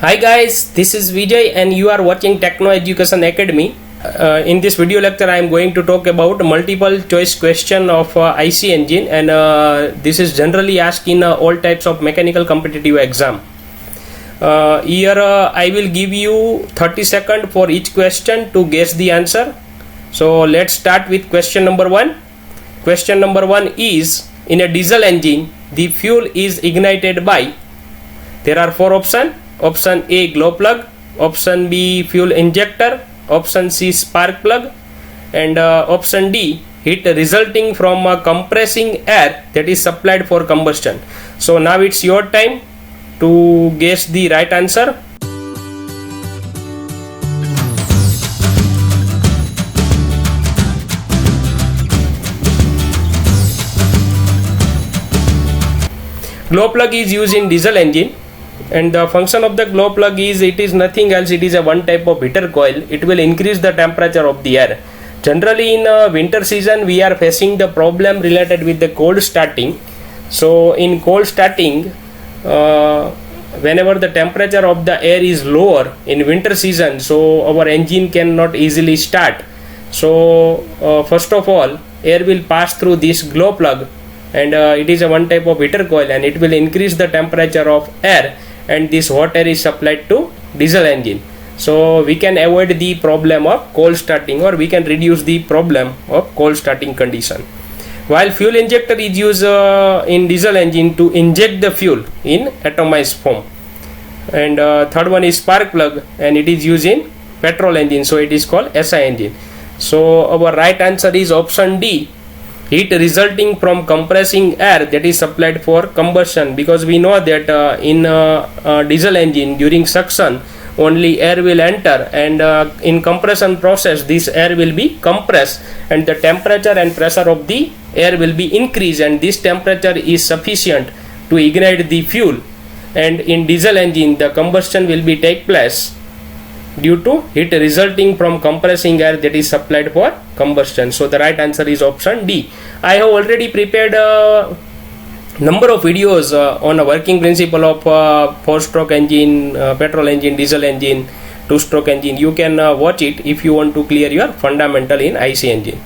Hi guys, this is Vijay and you are watching Techno Education Academy. In this video lecture I am going to talk about multiple choice question of IC engine, and this is generally asked in all types of mechanical competitive exam. Here I will give you 30 seconds for each question to guess the answer. So let's start with question number 1. Question number 1 is, in a diesel engine the fuel is ignited by, there are 4 options. Option A, glow plug. Option B, fuel injector. Option C, spark plug. And option D, heat resulting from compressing air that is supplied for combustion. So now it's your time to guess the right answer. Glow plug is used in diesel engine, and the function of the glow plug is, it is nothing else, it is a one type of heater coil. It will increase the temperature of the air. Generally in winter season we are facing the problem related with the cold starting. So in cold starting, whenever the temperature of the air is lower in winter season, so our engine cannot easily start. So first of all, air will pass through this glow plug, and it is a one type of heater coil, and it will increase the temperature of air, and this hot air is supplied to diesel engine. So we can avoid the problem of cold starting, or we can reduce the problem of cold starting condition. While fuel injector is used in diesel engine to inject the fuel in atomized form. And third one is spark plug, and it is used in petrol engine, so it is called SI engine. So our right answer is option D, heat resulting from compressing air that is supplied for combustion, because we know that in diesel engine during suction only air will enter, and in compression process this air will be compressed, and the temperature and pressure of the air will be increased, and this temperature is sufficient to ignite the fuel. And in diesel engine the combustion will be take place due to heat resulting from compressing air that is supplied for combustion. So the right answer is option D. I have already prepared a number of videos on a working principle of 4-stroke engine, petrol engine, diesel engine, 2-stroke engine. You can watch it if you want to clear your fundamental in IC engine.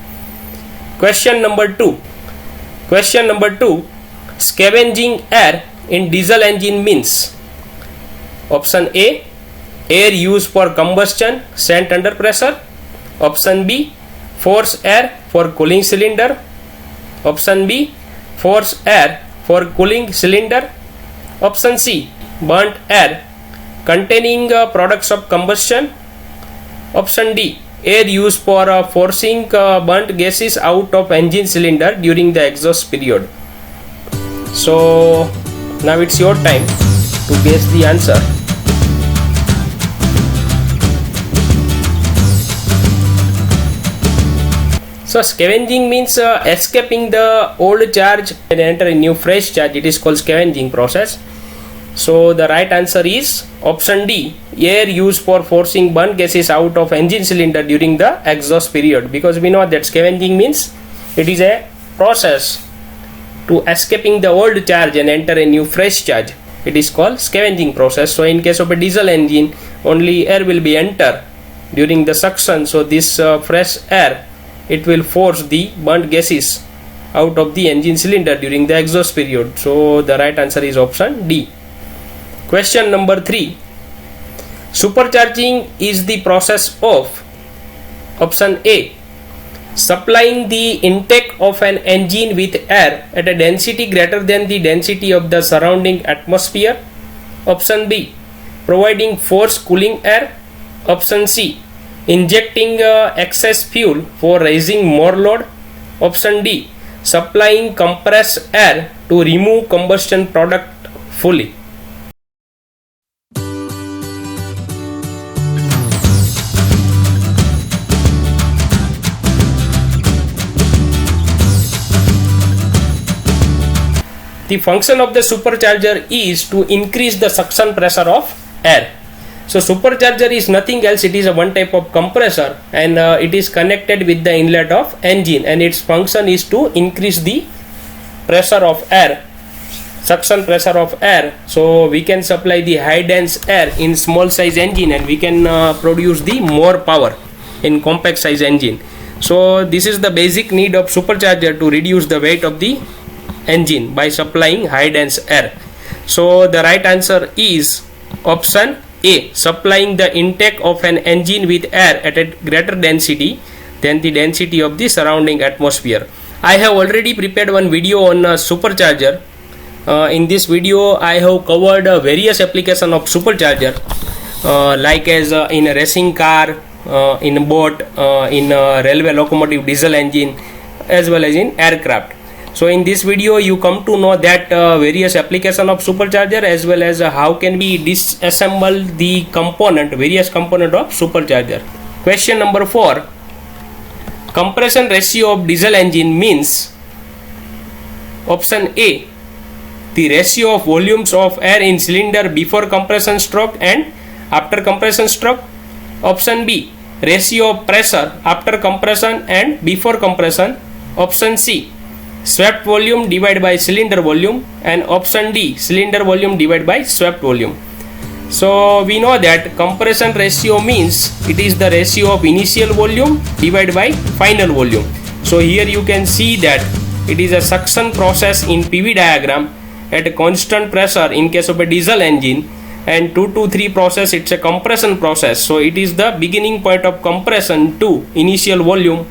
Question number 2. Question number 2. Scavenging air in diesel engine means, option A, air used for combustion sent under pressure. Option B, force air for cooling cylinder. Option B, force air for cooling cylinder. Option C, burnt air containing products of combustion. Option D, air used for forcing burnt gases out of engine cylinder during the exhaust period. So now it's your time to guess the answer. So scavenging means escaping the old charge and enter a new fresh charge. It is called scavenging process. So the right answer is option D, air used for forcing burnt gases out of engine cylinder during the exhaust period, because we know that scavenging means it is a process to escaping the old charge and enter a new fresh charge. It is called scavenging process. So in case of a diesel engine, only air will be enter during the suction. So this fresh air, it will force the burnt gases out of the engine cylinder during the exhaust period. So the right answer is option D. Question number 3. Supercharging is the process of, option A, supplying the intake of an engine with air at a density greater than the density of the surrounding atmosphere. Option B, providing force cooling air. Option C, injecting excess fuel for raising more load. Option D, supplying compressed air to remove combustion product fully. The function of the supercharger is to increase the suction pressure of air. So supercharger is nothing else, it is a one type of compressor, and it is connected with the inlet of engine, and its function is to increase the pressure of air suction pressure of air, so we can supply the high dense air in small size engine and we can produce the more power in compact size engine. So this is the basic need of supercharger to reduce the weight of the engine by supplying high dense air. So the right answer is option A, supplying the intake of an engine with air at a greater density than the density of the surrounding atmosphere. I have already prepared one video on supercharger. In this video I have covered various applications of supercharger, like as in a racing car, in a boat, in a railway locomotive diesel engine, as well as in aircraft. So in this video you come to know that various application of supercharger, as well as how can we disassemble the various component of supercharger. Question number 4. Compression ratio of diesel engine means option A, the ratio of volumes of air in cylinder before compression stroke and after compression stroke. Option B, ratio of pressure after compression and before compression. Option C, swept volume divided by cylinder volume. And option D, cylinder volume divided by swept volume. So we know that compression ratio means it is the ratio of initial volume divided by final volume. So here you can see that it is a suction process in PV diagram at a constant pressure in case of a diesel engine, and 2 to 3 process it's a compression process. So it is the beginning point of compression to initial volume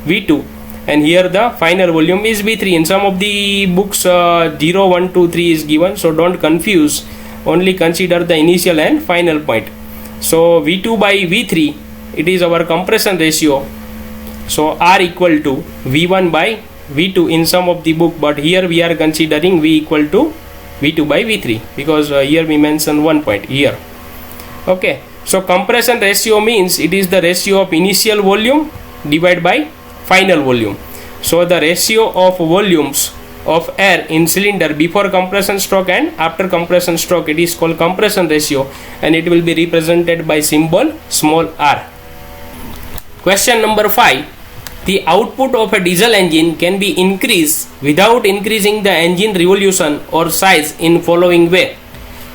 V2, and here the final volume is V3. In some of the books 0, 1, 2, 3 is given, so don't confuse, only consider the initial and final point. So V2 by V3, it is our compression ratio. So R equal to V1 by V2 in some of the book, but here we are considering V equal to V2 by V3 because here we mention 1 point here. Okay, so compression ratio means it is the ratio of initial volume divided by final volume. So the ratio of volumes of air in cylinder before compression stroke and after compression stroke, it is called compression ratio, and it will be represented by symbol small r. Question number 5. The output of a diesel engine can be increased without increasing the engine revolution or size in following way.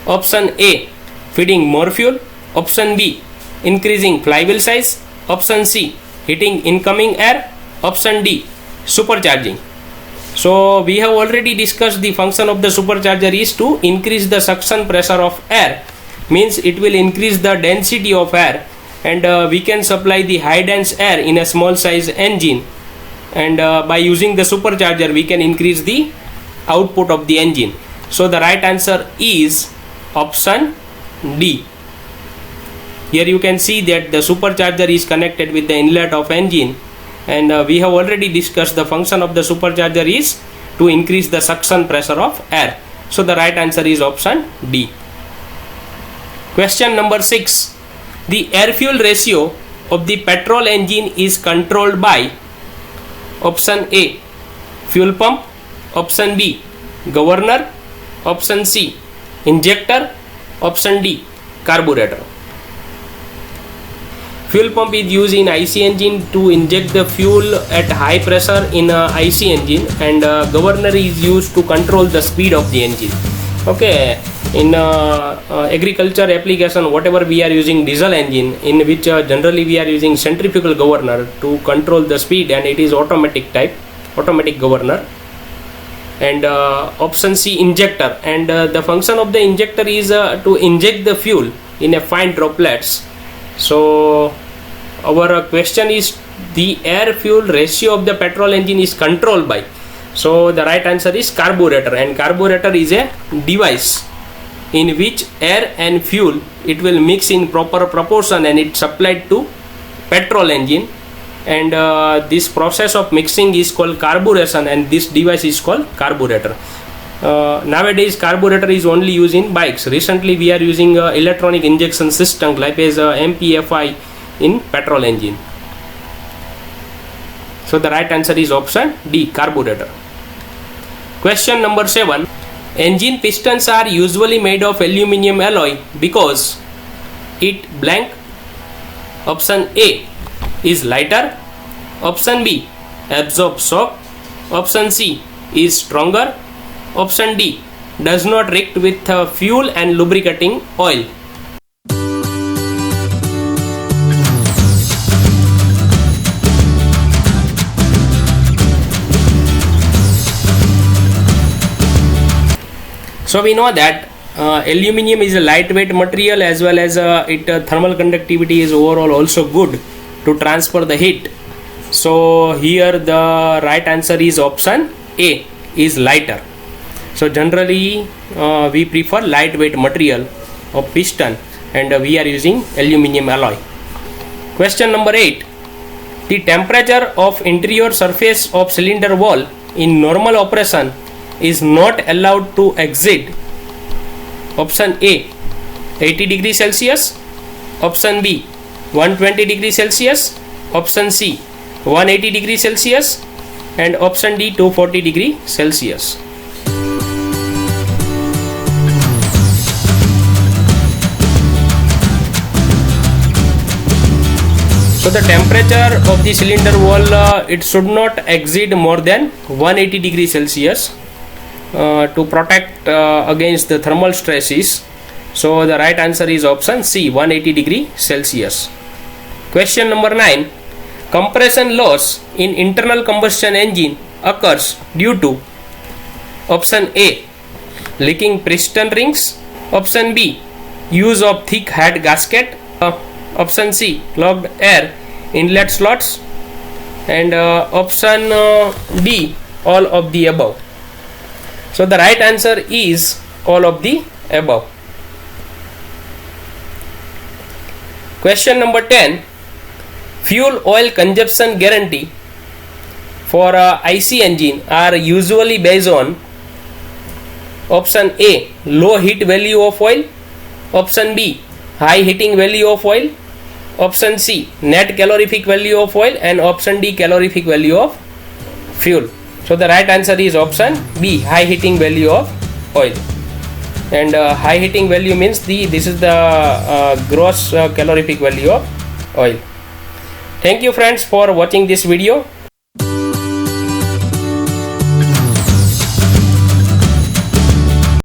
Option A, feeding more fuel. Option B, increasing flywheel size. Option C, heating incoming air. Option D, supercharging. So we have already discussed the function of the supercharger is to increase the suction pressure of air, means it will increase the density of air, and we can supply the high dense air in a small size engine, and by using the supercharger we can increase the output of the engine. So the right answer is option D. Here you can see that the supercharger is connected with the inlet of engine, and we have already discussed the function of the supercharger is to increase the suction pressure of air. So the right answer is option D. Question number 6. The air fuel ratio of the petrol engine is controlled by option A, fuel pump. Option B, governor. Option C, injector. Option D, carburetor. Fuel pump is used in IC engine to inject the fuel at high pressure in a IC engine, and governor is used to control the speed of the engine. Okay, in agriculture application, whatever we are using diesel engine, in which generally we are using centrifugal governor to control the speed, and it is automatic type, automatic governor. And option C, injector, and the function of the injector is to inject the fuel in a fine droplets. So our question is the air fuel ratio of the petrol engine is controlled by. So the right answer is carburetor, and carburetor is a device in which air and fuel it will mix in proper proportion and it's supplied to petrol engine, and this process of mixing is called carburation, and this device is called carburetor. Nowadays carburetor is only used in bikes. Recently we are using electronic injection system like as MPFI in petrol engine. So the right answer is option D, carburetor. Question number 7. Engine pistons are usually made of aluminum alloy because it blank. Option A is lighter. Option B, absorb shock. Option C is stronger. Option D, does not react with fuel and lubricating oil. So we know that aluminium is a lightweight material, as well as its thermal conductivity is overall also good to transfer the heat. So here the right answer is option A, is lighter. So generally we prefer lightweight material of piston, and we are using aluminium alloy. Question number 8. The temperature of interior surface of cylinder wall in normal operation is not allowed to exceed option A, 80 degrees Celsius, option B, 120 degrees Celsius, option C, 180 degrees Celsius, and option D, 240 degrees Celsius. So the temperature of the cylinder wall, it should not exceed more than 180 degrees Celsius to protect against the thermal stresses. So the right answer is option C, 180 degree Celsius. Question number 9. Compression loss in internal combustion engine occurs due to option A, leaking piston rings, option B, use of thick head gasket, option C, clogged air inlet slots, and option D, all of the above. So the right answer is all of the above. Question number 10. Fuel oil consumption guarantee for IC engine are usually based on option A, low heat value of oil, option B, high heating value of oil, option C, net calorific value of oil, and option D, calorific value of fuel. So the right answer is option B, high heating value of oil. And high heating value means this is the gross calorific value of oil. Thank you friends for watching this video.